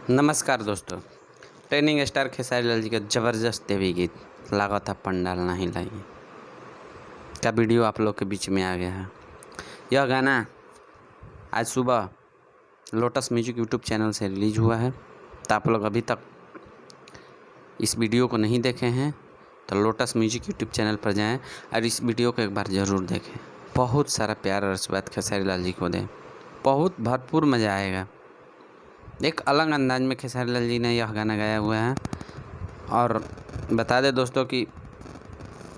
नमस्कार दोस्तों। Training star Khesari Lal ji का ज़बरदस्त देवी गीत लगा था पंडाल नहीं लाई का वीडियो आप लोग के बीच में आ गया है। यह गाना आज सुबह लोटस म्यूजिक यूट्यूब चैनल से रिलीज हुआ है। तो आप लोग अभी तक इस वीडियो को नहीं देखे हैं तो लोटस म्यूजिक यूट्यूब चैनल पर जाएं और इस वीडियो को एक बार ज़रूर देखें। बहुत सारा प्यार और आशीर्वाद खेसारी लाल जी को दें, बहुत भरपूर मज़ा आएगा। एक अलग अंदाज में खेसारी लाल जी ने यह गाना गाया हुआ है। और बता दें दोस्तों कि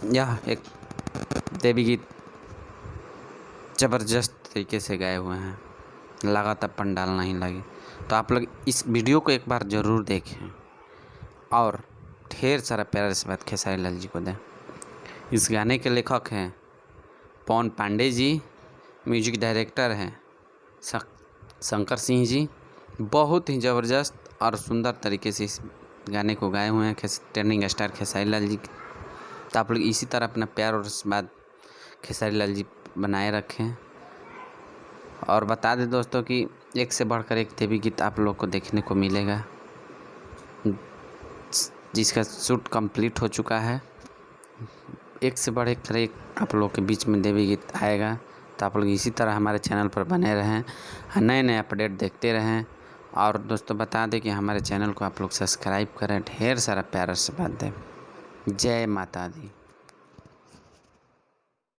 यह एक देवी गीत ज़बरदस्त तरीके से गाए हुए हैं, लगा तब पंडाल नहीं लगी। तो आप लोग इस वीडियो को एक बार ज़रूर देखें और ढेर सारा प्यार से बात खेसारी लाल जी को दें। इस गाने के लेखक हैं पवन पांडे जी, म्यूजिक डायरेक्टर हैं शंकर सिंह जी। बहुत ही ज़बरदस्त और सुंदर तरीके से इस गाने को गाए हुए हैं ट्रेनिंग स्टार खेसारी लाल जी। तो आप लोग इसी तरह अपना प्यार और आशीर्वाद खेसारी लाल जी बनाए रखें। और बता दें दोस्तों कि एक से बढ़कर एक देवी गीत आप लोग को देखने को मिलेगा, जिसका शूट कंप्लीट हो चुका है। एक से बढ़कर एक आप लोग के बीच में देवी गीत आएगा। तो आप लोग इसी तरह हमारे चैनल पर बने रहें, नए नए अपडेट देखते रहें। और दोस्तों बता दें कि हमारे चैनल को आप लोग सब्सक्राइब करें, ढेर सारा प्यार से बात दें। जय माता दी।